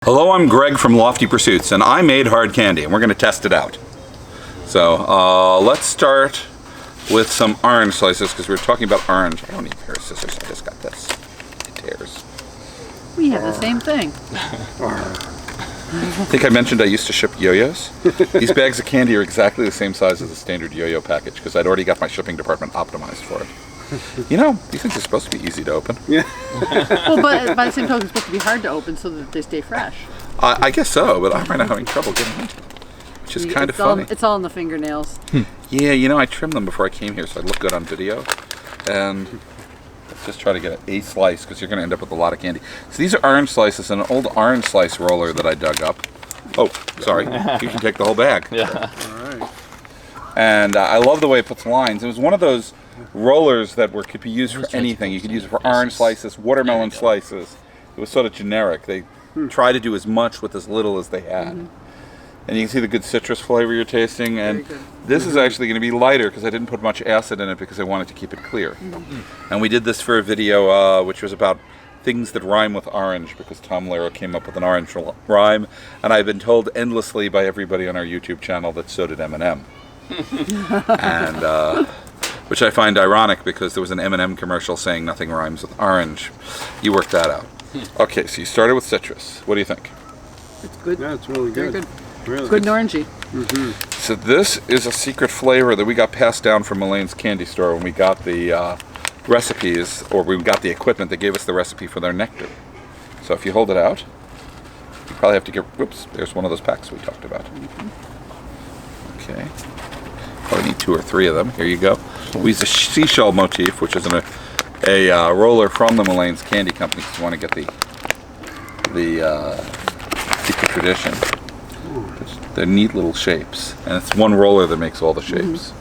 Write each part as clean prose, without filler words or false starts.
Hello, I'm Greg from Lofty Pursuits, and I made hard candy, and we're going to test it out. So let's start with some orange slices, because we were talking about orange. I don't need a pair of scissors, I just got this. It tears. We have the same thing. I think I mentioned I used to ship yo-yos. These bags of candy are exactly the same size as a standard yo-yo package, because I'd already got my shipping department optimized for it. You know, these things are supposed to be easy to open. Yeah. Well, but by the same token, it's supposed to be hard to open so that they stay fresh. I guess so, but I'm right now having trouble getting into them, which is kind of funny. It's all in the fingernails. Yeah, you know, I trimmed them before I came here so I'd look good on video. And let's just try to get a slice, because you're going to end up with a lot of candy. So these are orange slices, an old orange slice roller that I dug up. Oh, sorry. You can take the whole bag. Yeah. All right. And I love the way it puts lines. It was one of those rollers that could be used for anything. You could use it for orange slices, watermelon slices. It was sort of generic. They try to do as much with as little as they had. And you can see the good citrus flavor you're tasting. And this is actually going to be lighter because I didn't put much acid in it because I wanted to keep it clear. And we did this for a video which was about things that rhyme with orange, because Tom Lehrer came up with an orange rhyme. And I've been told endlessly by everybody on our YouTube channel that so did Eminem. And which I find ironic, because there was an M&M commercial saying nothing rhymes with orange. You worked that out. Okay, so you started with citrus. What do you think? It's good. Yeah, it's really good. Very good. Really Good and orangey. So this is a secret flavor that we got passed down from Elaine's Candy Store when we got the recipes, or we got the equipment. They gave us the recipe for their nectar. So if you hold it out, you probably have to get, whoops, there's one of those packs we talked about. Okay. Probably need 2 or 3 of them. Here you go. We use a seashell motif, which is a roller from the Elaine's Candy Company, if you want to get the keep the tradition. They're neat little shapes, and it's one roller that makes all the shapes.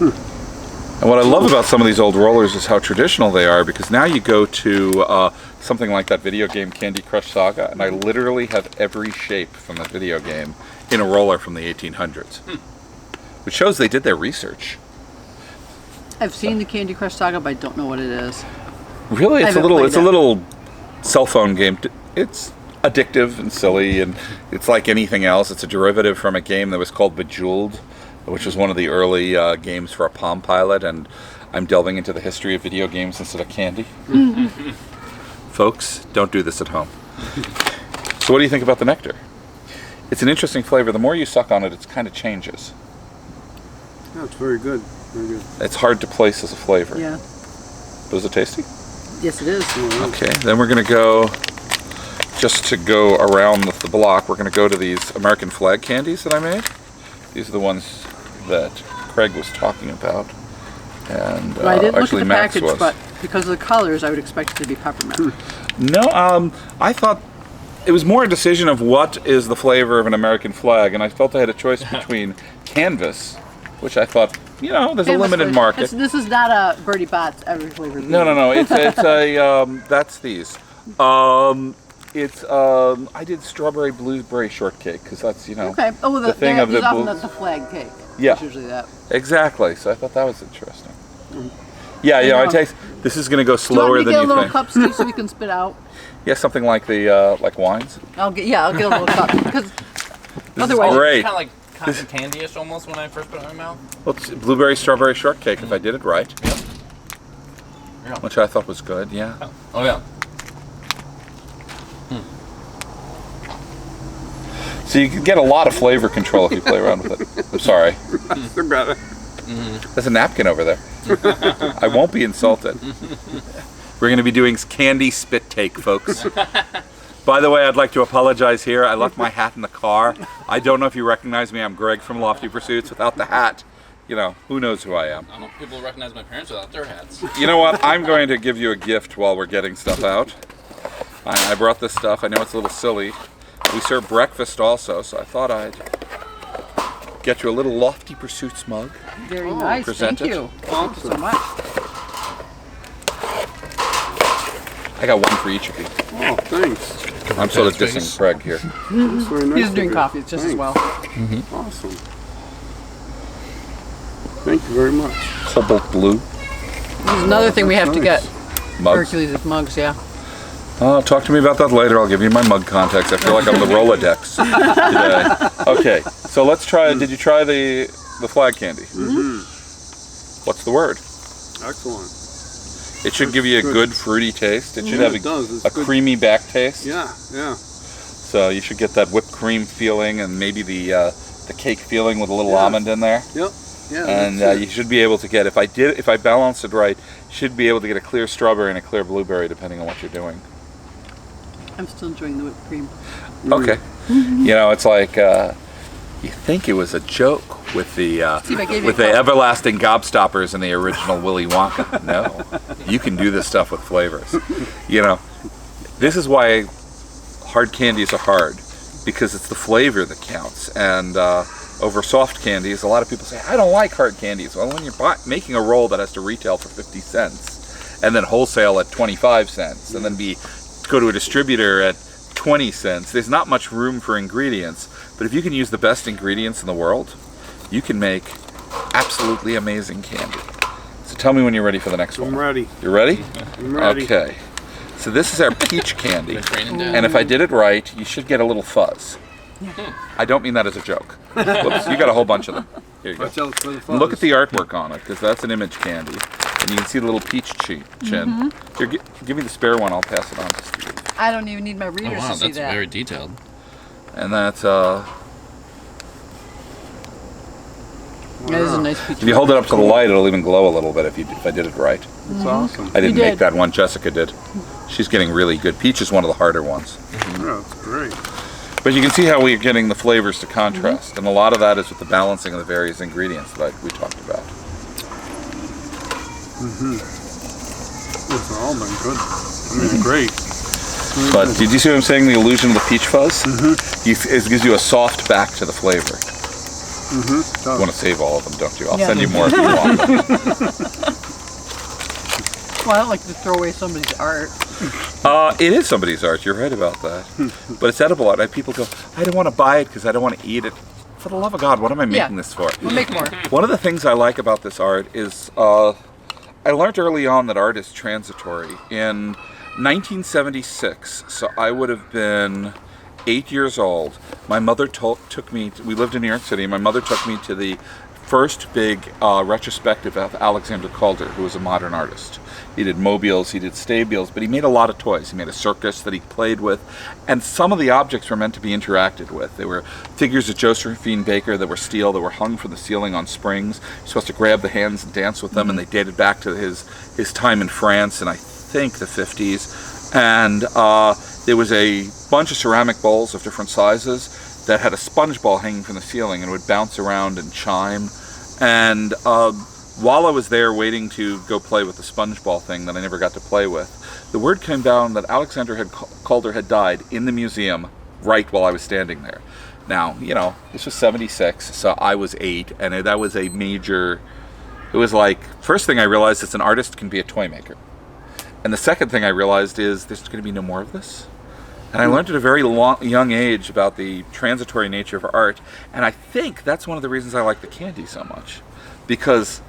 And what I love about some of these old rollers is how traditional they are, because now you go to something like that video game Candy Crush Saga, and I literally have every shape from that video game in a roller from the 1800s, which shows they did their research. I've seen the Candy Crush Saga, but I don't know what it is. Really, it's a haven't little cell phone game. It's addictive and silly, and it's like anything else. It's a derivative from a game that was called Bejeweled, which was one of the early games for a Palm Pilot, and I'm delving into the history of video games instead of candy. Folks, don't do this at home. So what do you think about the nectar? It's an interesting flavor. The more you suck on it, it kind of changes. Yeah, it's very good. Very good. It's hard to place as a flavor. Yeah. But is it tasty? Yes, it is. Okay, then we're going to go, just to go around the block, we're going to go to these American flag candies that I made. These are the ones that Craig was talking about. And Well, I didn't look at the Max package, was. but because of the colors, I would expect it to be peppermint. No, I thought it was more a decision of what is the flavor of an American flag, and I felt I had a choice between canvas, which I thought, you know, there's a limited market. This is not a Bertie Bott's every flavor. No. It's a that's these. I did strawberry blueberry shortcake, because that's, you know, Okay. Oh, the thing of the often blue. that's the flag cake. Yeah. It's usually that. Exactly. So I thought that was interesting. Yeah, you know, I taste. This is going to go Do you want slower me to than get a you little think. cup, Steve, so we can spit out? Yeah, something like the like wines. I'll get a little cup, because otherwise, Great. Kind of like cotton candy-ish almost when I first put it in my mouth. Well, it's blueberry strawberry shortcake, if I did it right, Yeah. which I thought was good. Yeah. Oh yeah. So you can get a lot of flavor control if you play around with it. I'm sorry. There's a napkin over there. I won't be insulted. We're going to be doing candy spit take, folks. By the way, I'd like to apologize here. I left my hat in the car. I don't know if you recognize me. I'm Greg from Lofty Pursuits. Without the hat, you know, who knows who I am. I don't know if people recognize my parents without their hats. You know what? I'm going to give you a gift while we're getting stuff out. I brought this stuff. I know it's a little silly. We serve breakfast also, so I thought I'd get you a little Lofty Pursuits mug. very nice. present Thank it. you. Thank you so much. I got one for each of you. Oh, thanks. I'm sort of dissing Craig here. That's very nice. He's of doing you. coffee just as Thanks. well. Awesome. Thank you very much. Cobalt blue This is another thing we have to get. mugs. Hercules mugs, yeah. Talk to me about that later. I'll give you my mug contacts. I feel like I'm the Rolodex today. Okay, so let's try. Did you try the flag candy? Mm-hmm. What's the word? Excellent. It should give you a good fruity taste. It should have a good. creamy back taste. Yeah, yeah. So you should get that whipped cream feeling and maybe the cake feeling with a little almond in there. Yep. Yeah. And you should be able to get, if I balance it right, you should be able to get a clear strawberry and a clear blueberry depending on what you're doing. I'm still enjoying the whipped cream. Okay. You know, it's like you think it was a joke with the everlasting gobstoppers and the original Willy Wonka. No, you can do this stuff with flavors. You know, this is why hard candies are hard, because it's the flavor that counts. And over soft candies, a lot of people say, I don't like hard candies. Well, when you're making a roll that has to retail for 50 cents and then wholesale at 25 cents and then go to a distributor at 20 cents, there's not much room for ingredients. But if you can use the best ingredients in the world, you can make absolutely amazing candy. So tell me when you're ready for the next one. I'm ready. You ready? I'm ready. Okay. So this is our peach candy. Training day. And if I did it right, you should get a little fuzz. I don't mean that as a joke. Whoops, you got a whole bunch of them. Here you go. Watch out for the fuzz. Look at the artwork on it, because that's an image candy. And you can see the little peach chin. Here, give me the spare one, I'll pass it on to Steve. I don't even need my Oh readers wow, to see that's that. very detailed. And that's, Yeah, this is a nice peach. if you hold it up to the light, it'll even glow a little bit if I did it right. It's awesome. I didn't You make did. that one, Jessica did. She's getting really good. Peach is one of the harder ones. Yeah, it's great. But you can see how we're getting the flavors to contrast, and a lot of that is with the balancing of the various ingredients that we talked about. It's all been good. I mean, great. But did you see what I'm saying? The illusion of the peach fuzz? It gives you a soft back to the flavor. You want to save all of them, don't you? I'll Yeah. send you more if you want them. Well, I don't like to throw away somebody's art. It is somebody's art. You're right about that. But it's edible art. People go, I don't want to buy it because I don't want to eat it. For the love of God, what am I making this for? We'll make more. One of the things I like about this art is I learned early on that art is transitory. In 1976, so I would have been 8 years old, my mother took me, we lived in New York City, and my mother took me to the first big retrospective of Alexander Calder, who was a modern artist. He did mobiles, he did stabiles, but he made a lot of toys. He made a circus that he played with, and some of the objects were meant to be interacted with. They were figures of Josephine Baker that were steel, that were hung from the ceiling on springs. You're supposed to grab the hands and dance with them, and they dated back to his time in France in, I think, the 50s. And there was a bunch of ceramic bowls of different sizes that had a sponge ball hanging from the ceiling and would bounce around and chime. And while I was there waiting to go play with the sponge ball thing that I never got to play with, the word came down that Alexander Calder had died in the museum right while I was standing there. Now, you know, this was 76, so I was 8, and that was a major, it was like, first thing I realized is an artist can be a toy maker. And the second thing I realized is there's going to be no more of this. And I learned at a very young age about the transitory nature of art, and I think that's one of the reasons I like the candy so much. Because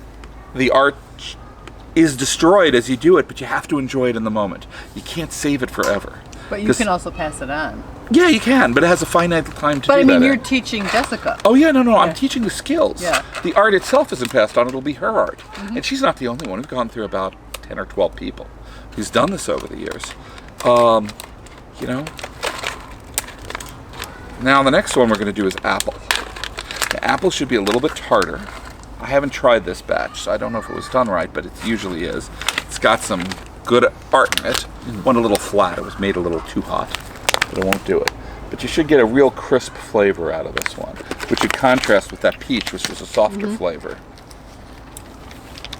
the art is destroyed as you do it, but you have to enjoy it in the moment. You can't save it forever. But you can also pass it on. Yeah, you can, but it has a finite time to But do I mean, that you're in. teaching Jessica. Oh yeah, no, I'm teaching the skills. Yeah. The art itself isn't passed on, it'll be her art. And she's not the only one. We've gone through about 10 or 12 people who's done this over the years. You know. Now the next one we're going to do is apple. The apple should be a little bit tartar. I haven't tried this batch, so I don't know if it was done right, but it usually is. It's got some good art in it. It went a little flat. It was made a little too hot, but it won't do it. But you should get a real crisp flavor out of this one, which would contrast with that peach, which was a softer flavor.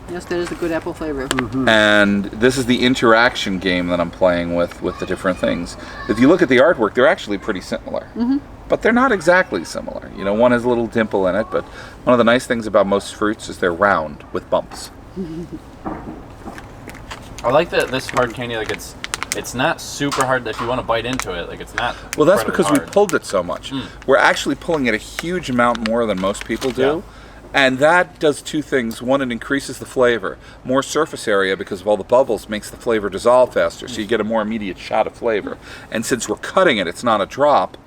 Yes, that is a good apple flavor. And this is the interaction game that I'm playing with the different things. If you look at the artwork, they're actually pretty similar. But they're not exactly similar. You know, one has a little dimple in it, but one of the nice things about most fruits is they're round with bumps. I like that this hard candy, like it's not super hard if you want to bite into it. Like it's not. Well, that's incredibly because we hard. pulled it so much. We're actually pulling it a huge amount more than most people do. And that does two things. One, it increases the flavor. More surface area because of all the bubbles makes the flavor dissolve faster, so you get a more immediate shot of flavor. And since we're cutting it, it's not a drop,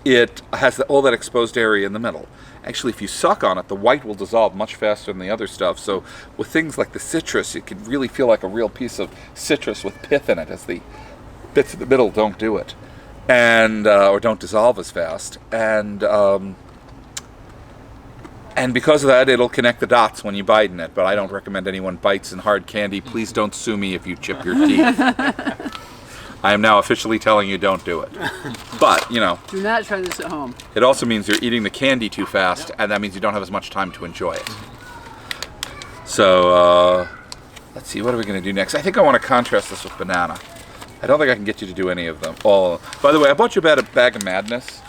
it has all that exposed area in the middle. Actually, if you suck on it, the white will dissolve much faster than the other stuff. So with things like the citrus, it can really feel like a real piece of citrus with pith in it, as the bits in the middle don't do it, and or don't dissolve as fast. And because of that, it'll connect the dots when you bite in it. But I don't recommend anyone bites in hard candy. Please don't sue me if you chip your teeth. I am now officially telling you don't do it. But, you know. Do not try this at home. It also means you're eating the candy too fast, and that means you don't have as much time to enjoy it. So, let's see, what are we going to do next? I think I want to contrast this with banana. I don't think I can get you to do any of them. Oh, by the way, I bought you a bag of madness.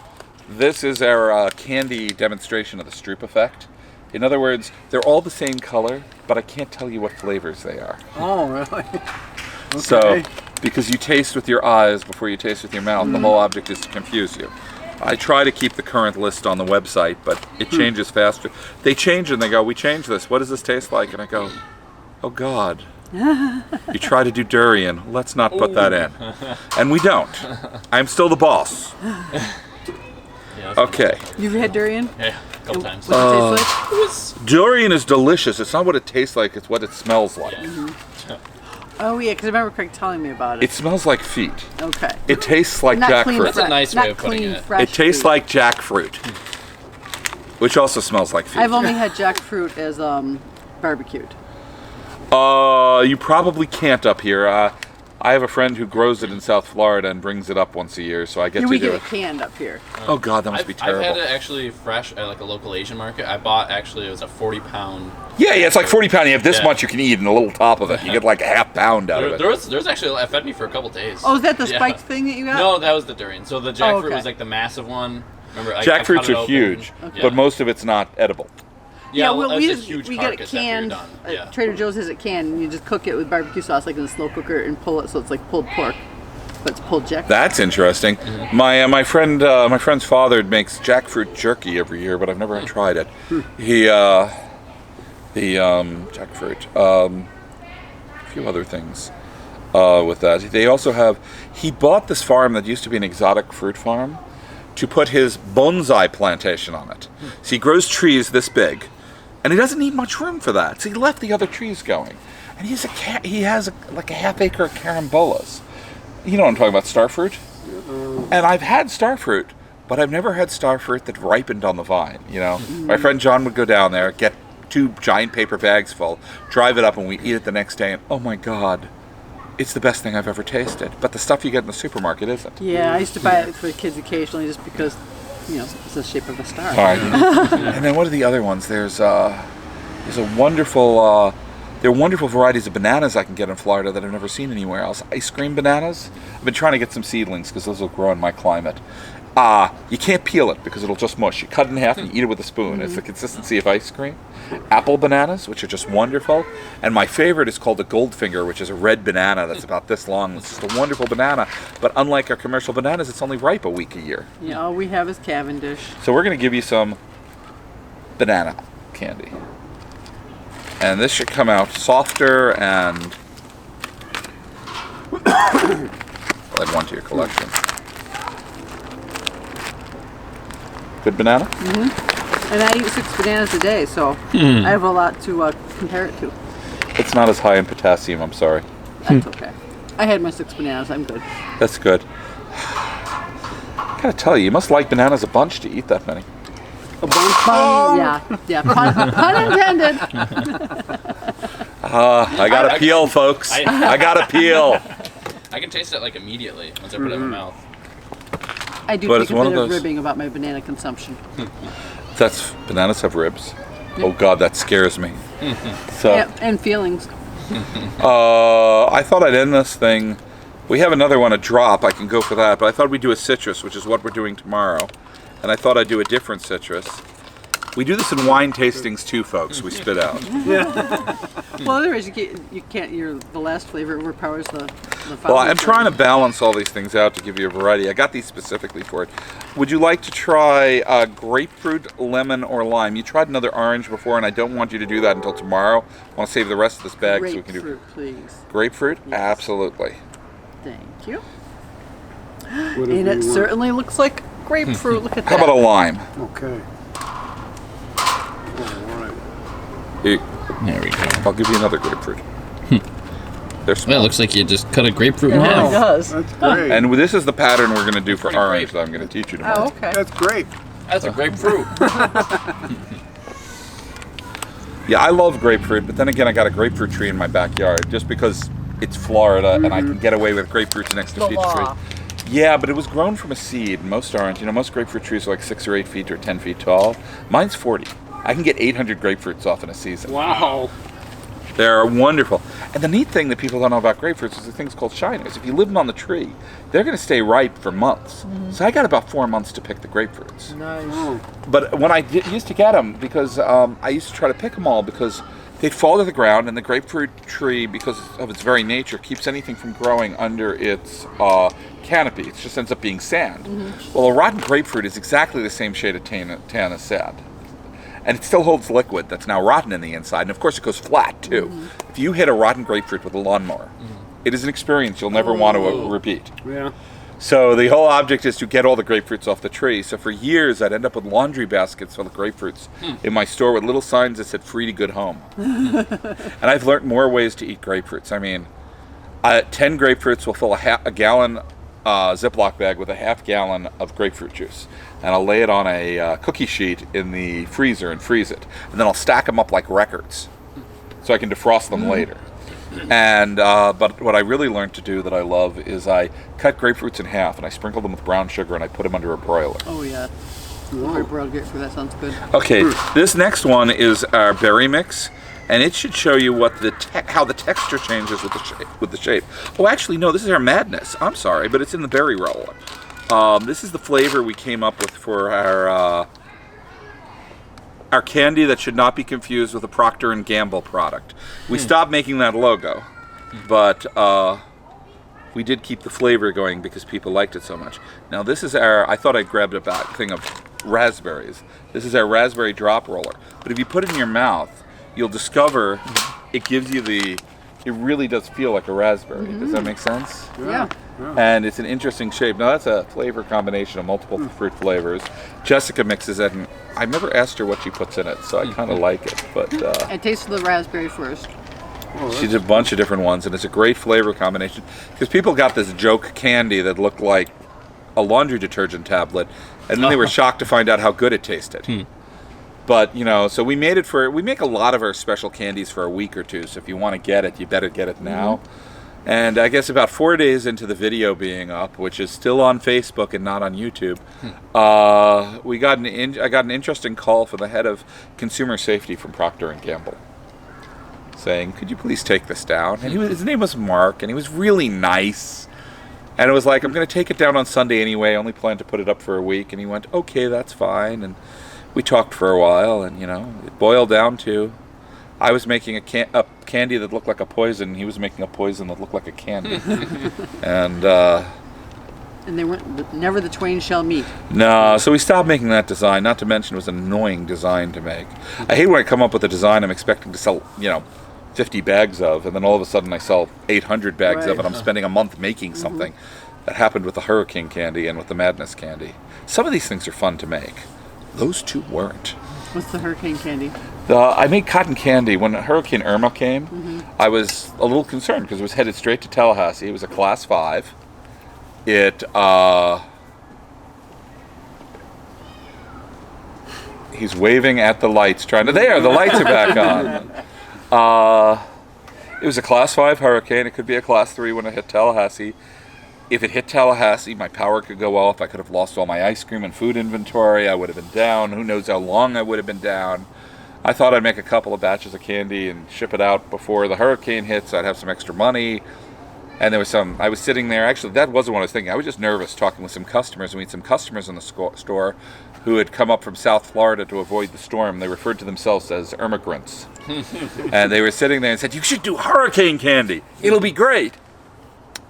This is our candy demonstration of the Stroop effect. In other words, they're all the same color, but I can't tell you what flavors they are. Oh, really? Okay. So, because you taste with your eyes before you taste with your mouth, the whole object is to confuse you. I try to keep the current list on the website, but it changes faster. They change and they go, we changed this. What does this taste like? And I go, oh God. You try to do durian. Let's not put that in. And we don't. I'm still the boss. Yeah, Okay. You've had durian? Yeah, a couple times. What's it taste like? Durian is delicious. It's not what it tastes like, it's what it smells like. Yeah. Oh yeah, because I remember Craig telling me about it. It smells like feet. Okay. It tastes like Not clean, jackfruit. That's a nice not way of putting clean, it. fresh It tastes fruit. like jackfruit, which also smells like feet. I've only had jackfruit as barbecued. You probably can't up here. I have a friend who grows it in South Florida and brings it up once a year, so I get Yeah, to we do get it. it canned up here. Oh God, that must be I've terrible. had it actually fresh at like a local Asian market. I bought actually, it was a 40-pound. Yeah, it's like 40 pound. You have this Yeah. much you can eat and a little top of it. You get like a half pound out of it. There was actually, it fed me for a couple days. Oh, is that the Yeah. spiked thing that you got? No, that was the durian. So the jackfruit okay. was like the massive one. Remember, I Jackfruits cut it are open. huge, Yeah. but most of it's not edible. Yeah, well, well, we it's a just huge we get it carcass after you're canned. done. At Yeah. Trader Joe's has it canned, and you just cook it with barbecue sauce, like in a slow cooker, and pull it so it's like pulled pork, but it's pulled jackfruit. That's interesting. Mm-hmm. My friend's father makes jackfruit jerky every year, but I've never tried it. He jackfruit, a few other things with that. They also have. He bought this farm that used to be an exotic fruit farm to put his bonsai plantation on it. So he grows trees this big, and he doesn't need much room for that. So he left the other trees going, and he has like a half acre of carambolas. You know what I'm talking about, starfruit? And I've had starfruit, but I've never had starfruit that ripened on the vine, you know? My friend John would go down there, get 2 giant paper bags full, drive it up, and we eat it the next day, and oh my God, it's the best thing I've ever tasted. But the stuff you get in the supermarket isn't. Yeah, I used to buy it for the kids occasionally, just because, you know, it's the shape of a star. All right. And then what are the other ones? There's a wonderful... there are wonderful varieties of bananas I can get in Florida that I've never seen anywhere else. Ice cream bananas. I've been trying to get some seedlings because those will grow in my climate. You can't peel it because it'll just mush. You cut it in half and you eat it with a spoon. It's the consistency of ice cream. Apple bananas, which are just wonderful. And my favorite is called a Goldfinger, which is a red banana that's about this long. It's just a wonderful banana. But unlike our commercial bananas, it's only ripe a week a year. Yeah, all we have is Cavendish. So we're going to give you some banana candy. And this should come out softer and... I'll add one to your collection. Good banana? And I eat 6 bananas a day, so I have a lot to compare it to. It's not as high in potassium, I'm sorry. That's okay. I had my 6 bananas, I'm good. That's good. Gotta tell you must like bananas a bunch to eat that many. A bunch yeah, pun intended. I gotta peel, folks. I gotta peel. I can taste it like immediately once I put it in my mouth. I do But take it's a one bit of of those- ribbing about my banana consumption. Bananas have ribs. Oh God, that scares me. So Yeah, and feelings. I thought I'd end this thing. We have another one, a drop. I can go for that, but I thought we'd do a citrus, which is what we're doing tomorrow. And I thought I'd do a different citrus. We do this in wine tastings too, folks. We spit out. Well, otherwise you can't. The last flavor overpowers the Well, I'm foundation. trying to balance all these things out to give you a variety. I got these specifically for it. Would you like to try grapefruit, lemon, or lime? You tried another orange before, and I don't want you to do that until tomorrow. I want to save the rest of this bag so we can do Grapefruit, please. grapefruit. Yes. Absolutely. Thank you. Whatever And it you want. certainly looks like grapefruit. Look at How that. about a lime? Okay. All right. Here, There we go. I'll give you another grapefruit. They're Well, small. it looks like you just cut a grapefruit It in really half. does. That's great. And this is the pattern we're going to do for Pretty orange great. that I'm going to teach you tomorrow. Oh, okay. That's great. That's a grapefruit. Yeah, I love grapefruit, but then again, I got a grapefruit tree in my backyard just because it's Florida and I can get away with grapefruits next to The each law. tree. Yeah, but it was grown from a seed. Most aren't. Most grapefruit trees are like 6 or 8 feet or 10 feet tall. Mine's 40. I can get 800 grapefruits off in a season. Wow. They're wonderful. And the neat thing that people don't know about grapefruits is the things called shiners. If you leave them on the tree, they're going to stay ripe for months. So I got about 4 months to pick the grapefruits. Nice. But when I used to get them, because I used to try to pick them all because they'd fall to the ground, and the grapefruit tree, because of its very nature, keeps anything from growing under its canopy. It just ends up being sand. Well, a rotten grapefruit is exactly the same shade of tan as sand. And it still holds liquid that's now rotten in the inside. And of course, it goes flat, too. If you hit a rotten grapefruit with a lawnmower, it is an experience you'll never want to repeat. Yeah. So the whole object is to get all the grapefruits off the tree. So for years, I'd end up with laundry baskets full of grapefruits in my store with little signs that said "Free to Good Home." And I've learned more ways to eat grapefruits. I mean, 10 grapefruits will fill a gallon Ziploc bag with a half gallon of grapefruit juice. And I'll lay it on a cookie sheet in the freezer and freeze it. And then I'll stack them up like records so I can defrost them later. And but what I really learned to do that I love is I cut grapefruits in half and I sprinkle them with brown sugar and I put them under a broiler. Oh yeah. Broiled grapefruit. That sounds good. Okay, this next one is our berry mix, and it should show you what how the texture changes with the shape. Oh, actually, no, this is our madness. I'm sorry, but it's in the berry roller. This is the flavor we came up with for our candy that should not be confused with a Procter & Gamble product. We stopped making that logo, but we did keep the flavor going because people liked it so much. Now this is I thought I grabbed a thing of raspberries. This is our raspberry drop roller. But if you put it in your mouth, you'll discover it gives you it really does feel like a raspberry. Does that make sense? Yeah. And it's an interesting shape. Now that's a flavor combination of multiple fruit flavors. Jessica mixes it, and I've never asked her what she puts in it, so I kind of like it. But I tasted the raspberry first. she did a bunch of different ones, and it's a great flavor combination. Because people got this joke candy that looked like a laundry detergent tablet, and then they were shocked to find out how good it tasted. But, so we make a lot of our special candies for a week or two, so if you want to get it, you better get it now. And I guess about 4 days into the video being up, which is still on Facebook and not on YouTube, I got an interesting call from the head of consumer safety from Procter & Gamble saying, could you please take this down? And his name was Mark, and he was really nice. And it was like, I'm going to take it down on Sunday anyway. I only plan to put it up for a week. And he went, okay, that's fine. And we talked for a while, and, it boiled down to I was making a candy that looked like a poison. He was making a poison that looked like a candy. And they went. Never the twain shall meet. no, so we stopped making that design. Not to mention it was an annoying design to make. I hate when I come up with a design I'm expecting to sell, 50 bags of, and then all of a sudden I sell 800 bags of it. I'm spending a month making something. That happened with the Hurricane candy and with the Madness candy. Some of these things are fun to make. Those two weren't. What's the hurricane candy? I made cotton candy. When Hurricane Irma came, I was a little concerned because it was headed straight to Tallahassee. It was a class 5. He's waving at the lights, the lights are back on. It was a class 5 hurricane. It could be a class 3 when it hit Tallahassee. If it hit Tallahassee, my power could go off. I could have lost all my ice cream and food inventory. I would have been down. Who knows how long I would have been down. I thought I'd make a couple of batches of candy and ship it out before the hurricane hits. I'd have some extra money. And there was I was sitting there, actually that wasn't what I was thinking, I was just nervous talking with some customers, and we had some customers in the store who had come up from South Florida to avoid the storm. They referred to themselves as immigrants. And they were sitting there and said, "You should do hurricane candy, it'll be great."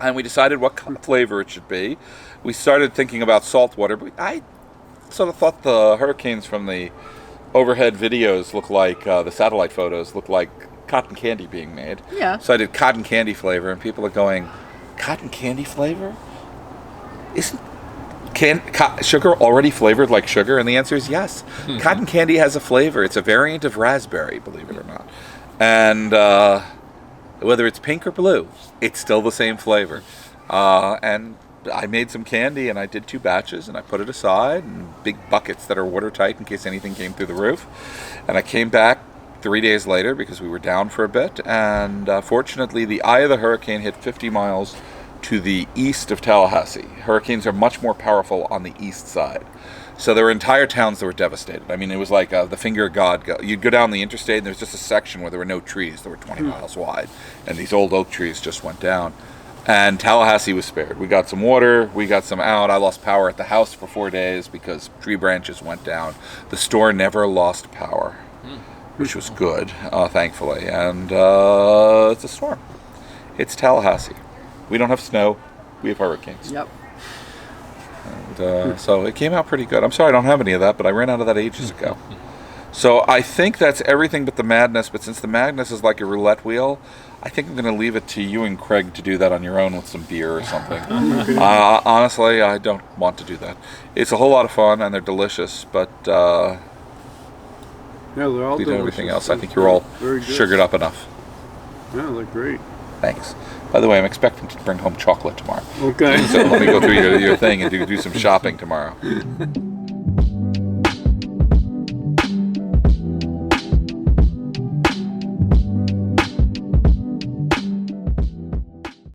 And we decided what flavor it should be. We started thinking about saltwater, but I sort of thought the hurricanes from the overhead videos look like, the satellite photos look like cotton candy being made. Yeah. So I did cotton candy flavor, and people are going, "Cotton candy flavor? Isn't sugar already flavored like sugar?" And the answer is yes. Cotton candy has a flavor. It's a variant of raspberry, believe it or not. And whether it's pink or blue, it's still the same flavor. And I made some candy, and I did 2 batches, and I put it aside in big buckets that are watertight in case anything came through the roof. And I came back 3 days later because we were down for a bit, and fortunately the eye of the hurricane hit 50 miles to the east of Tallahassee. Hurricanes are much more powerful on the east side. So there were entire towns that were devastated. I mean, it was like the finger of God. You'd go down the interstate, and there's just a section where there were no trees. There were 20 miles wide, and these old oak trees just went down. And Tallahassee was spared. We got some water, we got some out. I lost power at the house for 4 days because tree branches went down. The store never lost power, which was good, thankfully. And it's a storm. It's Tallahassee. We don't have snow, we have hurricanes. Yep. And so it came out pretty good. I'm sorry I don't have any of that, but I ran out of that ages ago. So I think that's everything but the madness, but since the madness is like a roulette wheel, I think I'm going to leave it to you and Craig to do that on your own with some beer or something. Honestly, I don't want to do that. It's a whole lot of fun, and they're delicious, but Yeah, they're all we do delicious. everything else. I think you're all Very good. sugared up enough. Yeah, they're great. Thanks. By the way, I'm expecting to bring home chocolate tomorrow. Okay. So let me go through your thing and do some shopping tomorrow.